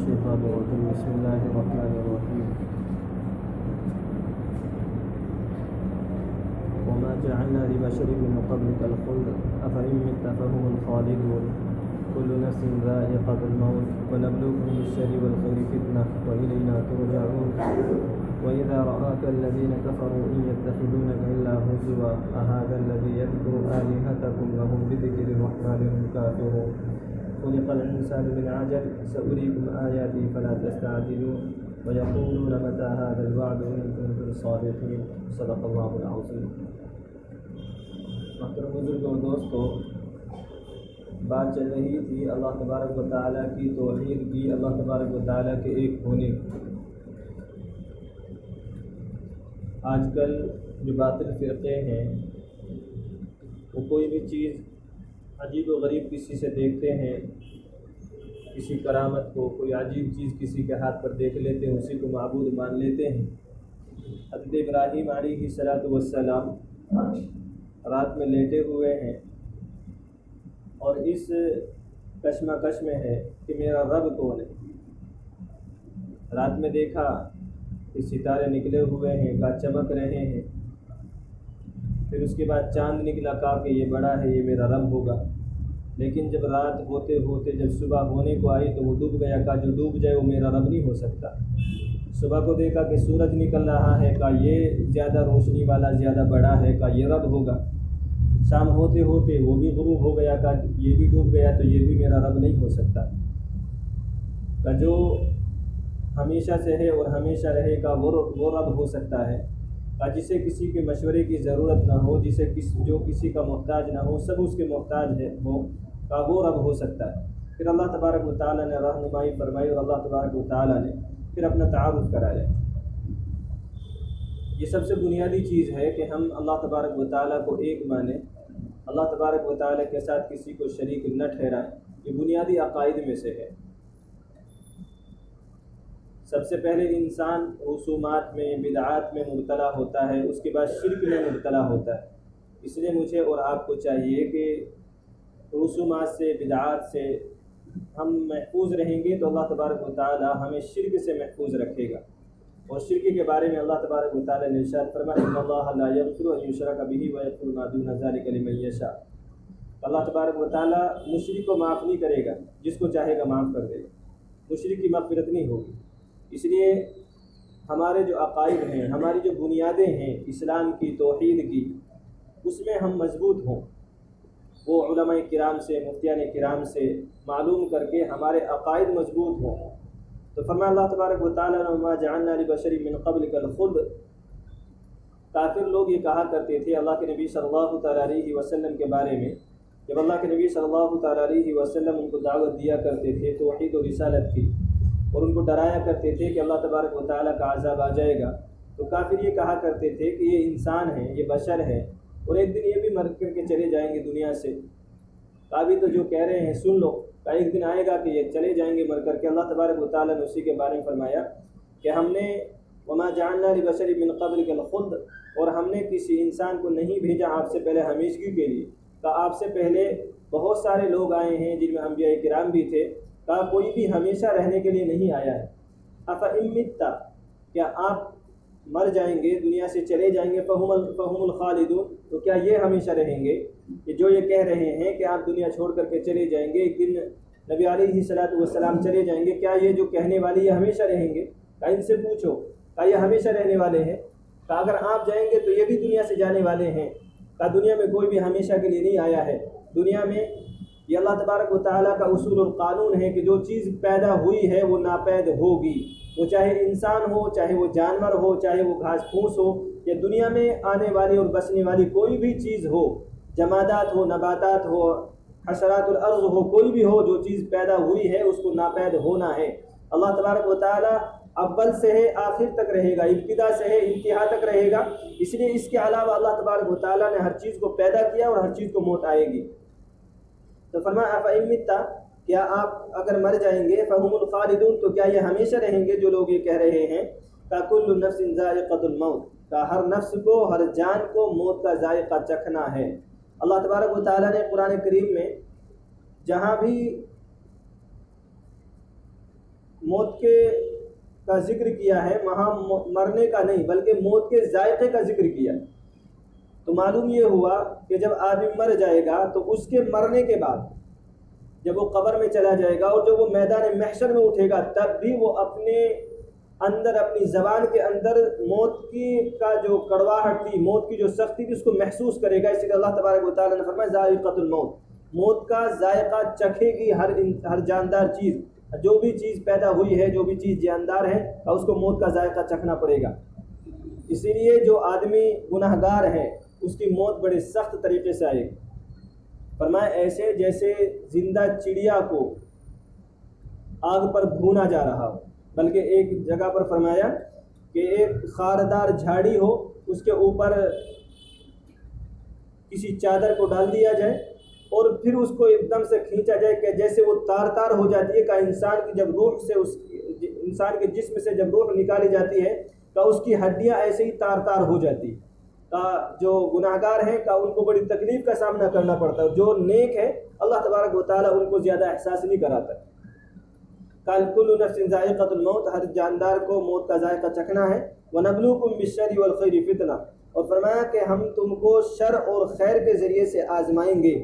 الشيطان الرجيم بسم الله الرحمن الرحيم وما جعلنا لبشر من قبلك الخلد أفإن مت فهم الخالدون كل نفس ذائقة الموت ونبلوكم بالشر والخير فتنة وإلينا ترجعون وإذا رآك الذين كفروا إن يتخذونك إلا هزوا أهذا الذي يذكر آلهتكم وهم بذكر الرحمن هم كافرون خلق الإنسان من عجل سأريكم آياتي فلا تستعجلون ويقولون متى هذا الوعد إن كنتم صادقين صدق الله العظيم. محترم بزرگوں اور دوستو، بات چل رہی تھی اللہ تبارک و تعالیٰ کی توحید کی، اللہ تبارک و تعالیٰ کے ایک ہونے کی۔ آج کل جو باطل فرقے ہیں وہ کوئی بھی چیز عجیب و غریب کسی سے دیکھتے ہیں، کسی کرامت کو، کوئی عجیب چیز کسی کے ہاتھ پر دیکھ لیتے ہیں، اسی کو معبود مان لیتے ہیں۔ حضرت ابراہیم علیہ السلام رات میں لیٹے ہوئے ہیں اور اس کشمکش میں ہے کہ میرا رب کون ہے۔ رات میں دیکھا کہ ستارے نکلے ہوئے ہیں، کہا چمک رہے ہیں، پھر اس کے بعد چاند نکلا، کہا کہ یہ بڑا ہے، یہ میرا رب ہوگا۔ لیکن جب رات ہوتے ہوتے جب صبح ہونے کو آئی تو وہ ڈوب گیا، کہا جو ڈوب جائے وہ میرا رب نہیں ہو سکتا۔ صبح کو دیکھا کہ سورج نکل رہا ہے، کہا یہ زیادہ روشنی والا، زیادہ بڑا ہے، کہا یہ رب ہوگا۔ شام ہوتے ہوتے وہ بھی غروب ہو گیا، کہا یہ بھی ڈوب گیا تو یہ بھی میرا رب نہیں ہو سکتا۔ کہا جو ہمیشہ سے ہے اور ہمیشہ رہے گا وہ رب ہو سکتا ہے۔ کہا جسے کسی کے مشورے کی ضرورت نہ ہو، جو کسی کا محتاج نہ ہو، سب اس کے محتاج ہو، کہا وہ رب ہو سکتا ہے۔ پھر اللہ تبارک و تعالیٰ نے رہنمائی فرمائی اور اللہ تبارک و تعالیٰ نے پھر اپنا تعارف کرایا۔ یہ سب سے بنیادی چیز ہے کہ ہم اللہ تبارک و تعالیٰ کو ایک مانیں، اللہ تبارک و تعالیٰ کے ساتھ کسی کو شریک نہ ٹھہرائیں۔ یہ بنیادی عقائد میں سے ہے۔ سب سے پہلے انسان رسومات میں، بدعات میں مبتلا ہوتا ہے، اس کے بعد شرک میں مبتلا ہوتا ہے۔ اس لیے مجھے اور آپ کو چاہیے کہ رسومات سے، بدعات سے ہم محفوظ رہیں گے تو اللہ تبارک و تعالیٰ ہمیں شرک سے محفوظ رکھے گا۔ اور شرک کے بارے میں اللہ تبارک و تعالیٰ نے ارشاد فرمایا ان اللہ لا یغفر ان یشرک بہ ویغفر ما دون ذلک لمن یشاء۔ اللہ تبارک و تعالیٰ مشرک کو معاف نہیں کرے گا، جس کو چاہے گا معاف کر دے گا، مشرک کی مغفرت نہیں ہوگی۔ اس لیے ہمارے جو عقائد ہیں، ہماری جو بنیادیں ہیں اسلام کی، توحید کی، اس میں ہم مضبوط ہوں، وہ علماء کرام سے، مفتیان کرام سے معلوم کر کے ہمارے عقائد مضبوط ہوں۔ تو فرمایا اللہ تبارک و تعالیٰ نے وما جعلنا لبشر من قبلک الخلد۔ کافر لوگ یہ کہا کرتے تھے اللہ کے نبی صلی اللہ تعالیٰ علیہ وسلم کے بارے میں، جب اللہ کے نبی صلی اللہ تعالیٰ علیہ وسلم ان کو دعوت دیا کرتے تھے توحید و رسالت کی، اور ان کو ڈرایا کرتے تھے کہ اللہ تبارک و تعالیٰ کا عذاب آ جائے گا، تو کافر یہ کہا کرتے تھے کہ یہ انسان ہے، یہ بشر ہے، اور ایک دن یہ بھی مر کر کے چلے جائیں گے دنیا سے۔ ابھی تو جو کہہ رہے ہیں سن لو، کہ ایک دن آئے گا کہ یہ چلے جائیں گے مر کر کے۔ اللہ تبارک و تعالیٰ نے اسی کے بارے میں فرمایا کہ ہم نے وما جعلنا لبشر من قبلک الخلد، اور ہم نے کسی انسان کو نہیں بھیجا آپ سے پہلے ہمیشگی کے لیے، کہ آپ سے پہلے بہت سارے لوگ آئے ہیں جن میں انبیاء کرام بھی تھے، کہا کوئی بھی ہمیشہ رہنے کے لیے نہیں آیا ہے۔ افإن مت، کیا آپ مر جائیں گے، دنیا سے چلے جائیں گے، فہم الخالدون، تو کیا یہ ہمیشہ رہیں گے؟ کہ جو یہ کہہ رہے ہیں کہ آپ دنیا چھوڑ کر کے چلے جائیں گے، ایک دن نبی علیہ السلام چلے جائیں گے، کیا یہ جو کہنے والے یہ ہمیشہ رہیں گے؟ کہا ان سے پوچھو، کہا یہ ہمیشہ رہنے والے ہیں؟ کہا اگر آپ جائیں گے تو یہ بھی دنیا سے جانے والے ہیں۔ کہا دنیا میں کوئی بھی ہمیشہ کے لیے نہیں آیا ہے۔ دنیا میں یہ اللہ تبارک و تعالیٰ کا اصول اور قانون ہے کہ جو چیز پیدا ہوئی ہے وہ ناپید ہوگی، وہ چاہے انسان ہو، چاہے وہ جانور ہو، چاہے وہ گھاس پھوس ہو، یا دنیا میں آنے والی اور بسنے والی کوئی بھی چیز ہو، جمادات ہو، نباتات ہو، حشرات الارض ہو، کوئی بھی ہو، جو چیز پیدا ہوئی ہے اس کو ناپید ہونا ہے۔ اللہ تبارک و تعالیٰ اول سے ہے آخر تک رہے گا، ابتدا سے ہے انتہا تک رہے گا۔ اس لیے اس کے علاوہ اللہ تبارک و تعالیٰ نے ہر چیز کو پیدا کیا اور ہر چیز کو موت آئے گی۔ تو فرمایا افإن مت، کیا آپ اگر مر جائیں گے، فہم الخالدون، تو کیا یہ ہمیشہ رہیں گے؟ جو لوگ یہ کہہ رہے ہیں کہ کل نفس ذائقۃ الموت، کہ ہر نفس کو، ہر جان کو موت کا ذائقہ چکھنا ہے۔ اللہ تبارک و تعالیٰ نے قرآن کریم میں جہاں بھی موت کے کا ذکر کیا ہے، وہاں مرنے کا نہیں بلکہ موت کے ذائقے کا ذکر کیا۔ تو معلوم یہ ہوا کہ جب آدمی مر جائے گا تو اس کے مرنے کے بعد جب وہ قبر میں چلا جائے گا اور جب وہ میدان محشر میں اٹھے گا تب بھی وہ اپنے اندر، اپنی زبان کے اندر موت کی کا جو کڑواہٹ تھی، موت کی جو سختی تھی، اس کو محسوس کرے گا۔ اسی لیے اللہ تبارک و تعالیٰ نے فرمایا ذائقۃ الموت، موت کا ذائقہ چکھے گی ہر جاندار چیز، جو بھی چیز پیدا ہوئی ہے، جو بھی چیز جاندار ہے، اس کو موت کا ذائقہ چکھنا پڑے گا۔ اسی لیے جو آدمی گناہ گار ہے اس کی موت بڑے سخت طریقے سے آئے گی۔ فرمایا ایسے جیسے زندہ چڑیا کو آگ پر بھونا جا رہا ہو، بلکہ ایک جگہ پر فرمایا کہ ایک خاردار جھاڑی ہو، اس کے اوپر کسی چادر کو ڈال دیا جائے اور پھر اس کو ایک دم سے کھینچا جائے کہ جیسے وہ تار تار ہو جاتی ہے، کہ انسان کی جب روح سے انسان کے جسم سے جب روح نکالی جاتی ہے کہ اس کی ہڈیاں ایسے ہی تار تار ہو جاتی ہیں۔ جو گناہ گار ہیں کہ ان کو بڑی تکلیف کا سامنا کرنا پڑتا ہے، جو نیک ہے اللہ تبارک و تعالیٰ ان کو زیادہ احساس نہیں کراتا۔ قال کل نفس ذائقۃ الموت، ہر جاندار کو موت کا ذائقہ چکھنا ہے۔ ونبلوکم بالشر والخیر فتنہ، اور فرمایا کہ ہم تم کو شر اور خیر کے ذریعے سے آزمائیں گے۔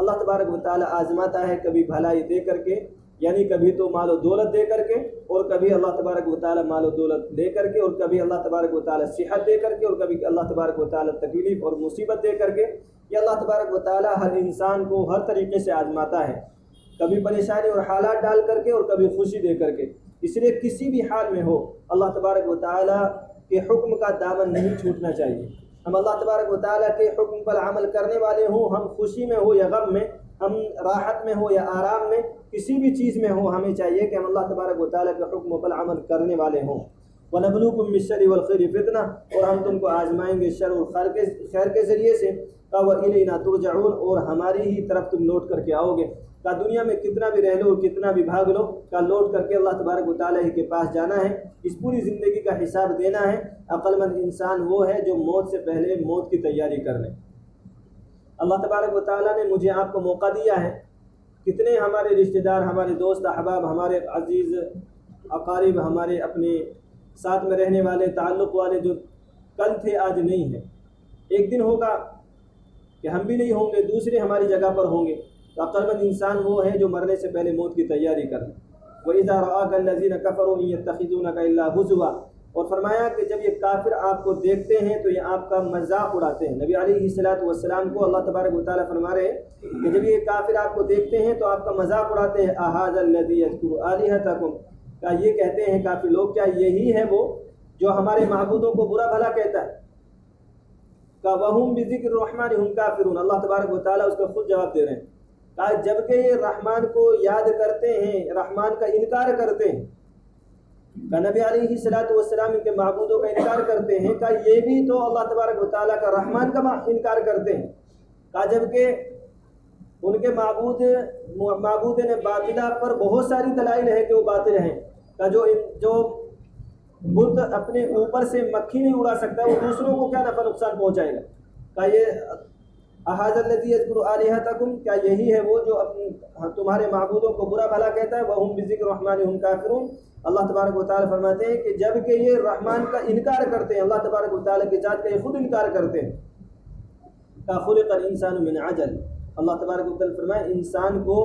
اللہ تبارک و تعالیٰ آزماتا ہے، کبھی بھلائی دے کر کے، یعنی کبھی تو مال و دولت دے کر کے، اور کبھی اللہ تبارک و تعالیٰ مال و دولت دے کر کے، اور کبھی اللہ تبارک و تعالیٰ صحت دے کر کے، اور کبھی اللہ تبارک و تعالیٰ تکلیف اور مصیبت دے کر کے۔ یہ اللہ تبارک و تعالیٰ ہر انسان کو ہر طریقے سے آزماتا ہے، کبھی پریشانی اور حالات ڈال کر کے اور کبھی خوشی دے کر کے۔ اس لیے کسی بھی حال میں ہو اللہ تبارک و تعالیٰ کے حکم کا دامن نہیں چھوٹنا چاہیے۔ ہم اللہ تبارک و تعالیٰ کے حکم پر عمل کرنے والے ہوں، ہم خوشی میں ہو یا غم میں، ہم راحت میں ہو یا آرام میں، کسی بھی چیز میں ہو، ہمیں چاہیے کہ ہم اللہ تبارک و تعالیٰ کے حکم پر عمل کرنے والے ہوں۔ وَنَبْلُوكُم بِالشَّرِّ وَالْخَيْرِ فِتْنَةً، اور ہم تم کو آزمائیں گے شر اور خیر کے ذریعے سے۔ وَإِلَيْنَا تُرْجَعُونَ، اور ہماری ہی طرف تم لوٹ کر کے آؤ گے۔ کہ دنیا میں کتنا بھی رہ لو، کتنا بھی بھاگ لو، کہ لوٹ کر کے اللہ تبارک و تعالیٰ ہی کے پاس جانا ہے، اس پوری زندگی کا حساب دینا ہے۔ عقل مند انسان وہ ہے جو موت سے پہلے موت کی تیاری کر لے۔ اللہ تبارک و تعالیٰ نے مجھے آپ کو موقع دیا ہے، کتنے ہمارے رشتہ دار، ہمارے دوست احباب، ہمارے عزیز اقارب، ہمارے اپنے ساتھ میں رہنے والے، تعلق والے جو کل تھے آج نہیں ہیں، ایک دن ہوگا کہ ہم بھی نہیں ہوں گے، دوسرے ہماری جگہ پر ہوں گے۔ تو عقل مند انسان وہ ہے جو مرنے سے پہلے موت کی تیاری کر لے۔ وَإِذَا رَآكَ الَّذِينَ كَفَرُوا إِن يَتَّخِذُونَكَ إِلَّا هُزُوًا، اور فرمایا کہ جب یہ کافر آپ کو دیکھتے ہیں تو یہ آپ کا مذاق اڑاتے ہیں۔ نبی علیہ السلام کو اللہ تبارک و تعالیٰ فرما رہے ہیں کہ جب یہ کافر آپ کو دیکھتے ہیں تو آپ کا مذاق اڑاتے ہیں۔ أَهَٰذَا الَّذِي يَذْكُرُ آلِهَتَكُمْ، کیا یہ کہتے ہیں کافر لوگ، کیا یہی ہے وہ جو ہمارے معبودوں کو برا بھلا کہتا ہے؟ کہ وَهُمْ بِذِكْرِ الرَّحْمَٰنِ هُمْ كَافِرُونَ، اللہ تبارک و تعالیٰ اس کا خود جواب دے رہے ہیں کہ جبکہ یہ رحمان کو یاد کرتے ہیں، رحمان کا انکار کرتے ہیں، کہ نبی علیہ السلام ان کے معبودوں کا انکار کرتے ہیں، کہ یہ بھی تو اللہ تبارک و تعالیٰ کا رحمان کا انکار کرتے ہیں، کہ جبکہ ان کے معبود نے باطلہ پر بہت ساری دلائل ہے کہ وہ باطل ہیں، کہ جو بت اپنے اوپر سے مکھی نہیں اڑا سکتا، وہ دوسروں کو کیا نفع نقصان پہنچائے گا۔ کہ یہ أَهَٰذَا الَّذِي يَذْكُرُ آلِهَتَكُمْ، کیا یہی ہے وہ جو تمہارے معبودوں کو برا بھلا کہتا ہے۔ وَهُمْ بِذِكْرِ الرَّحْمَٰنِ هُمْ كَافِرُونَ، اللہ تبارک و تعالیٰ فرماتے ہیں کہ جب کہ یہ رحمان کا انکار کرتے ہیں، اللہ تبارک و تعالیٰ کی ذات کا یہ خود انکار کرتے ہیں۔ خُلِقَ الْإِنسَانُ مِنْ عَجَلٍ، اللہ تبارک و تعالیٰ فرمائے انسان کو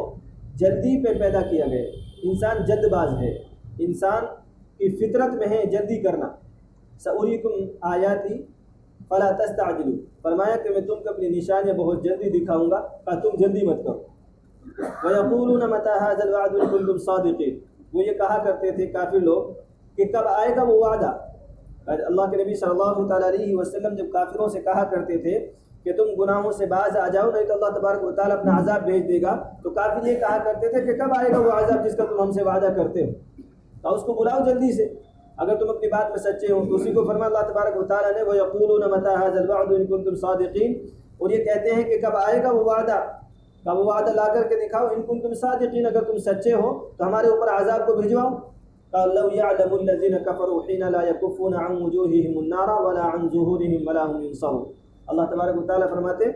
جلدی پہ پیدا کیا گیا، انسان جلد باز ہے، انسان کی فطرت میں ہے جلدی کرنا۔ سَأُرِيكُمْ آيَاتِي فَلَا تَسْتَعْجِلُوا، فرمایا کہ میں تم کو اپنی نشانیاں بہت جلدی دکھاؤں گا، کہ تم جلدی مت کرو۔ وَيَقُولُونَ مَتَىٰ هَٰذَا الْوَعْدُ إِن كُنتُمْ صَادِقِينَ، وہ یہ کہا کرتے تھے کافر لوگ کہ کب آئے گا وہ وعدہ۔ اللہ کے نبی صلی اللہ تعالیٰ علیہ وسلم جب کافروں سے کہا کرتے تھے کہ تم گناہوں سے باز آ جاؤ، نہیں تو اللہ تبارک و تعالیٰ اپنا عذاب بھیج دے گا، تو کافر یہ کہا کرتے تھے کہ کب آئے گا وہ عذاب جس کا تم ہم سے وعدہ کرتے ہو، تو اس کو بلاؤ جلدی سے اگر تم اپنی بات میں سچے ہو۔ تو اسی کو فرمایا اللہ تبارک و تعالیٰ نے وَيَقُولُونَ مَتَىٰ هَٰذَا الْوَعْدُ إِن كُنتُمْ صَادِقِينَ، اور یہ کہتے ہیں کہ کب آئے گا وہ وعدہ، کہ وہ وعدہ لا کر کے دکھاؤ، ان کنتم صادقین، اگر تم سچے ہو تو ہمارے اوپر عذاب کو بھجواؤ۔ قال لو يعلم الذين كفروا حين لا يكفون عن وجوههم النار ولا عن ظهورهم ولا هم ينصرون، اللہ تبارک و تعالیٰ فرماتے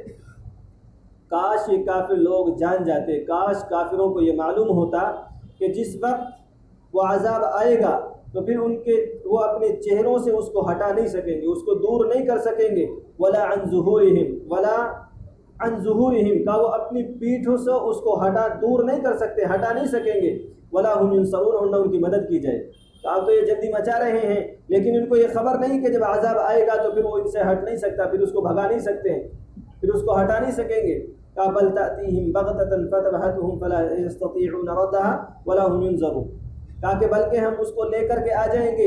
کاش یہ کافر لوگ جان جاتے، کاش کافروں کو یہ معلوم ہوتا کہ جس وقت وہ عذاب آئے گا تو پھر وہ اپنے چہروں سے اس کو ہٹا نہیں سکیں گے، اس کو دور نہیں کر سکیں گے. ولا عن ظہورہم کا وہ اپنی پیٹھوں سے اس کو دور نہیں کر سکتے، ہٹا نہیں سکیں گے. ولا هم ينصرون اور نہ ان کی مدد کی جائے. تو آپ تو یہ جلدی مچا رہے ہیں لیکن ان کو یہ خبر نہیں کہ جب عذاب آئے گا تو پھر وہ ان سے ہٹ نہیں سکتا، پھر اس کو بھگا نہیں سکتے ہیں، پھر اس کو ہٹا نہیں سکیں گے. بل تأتيهم بغتة فتبهتهم فلا يستطيعون ردها ولا هم ينظرون. کہا کہ بلکہ ہم اس کو لے کر کے آ جائیں گے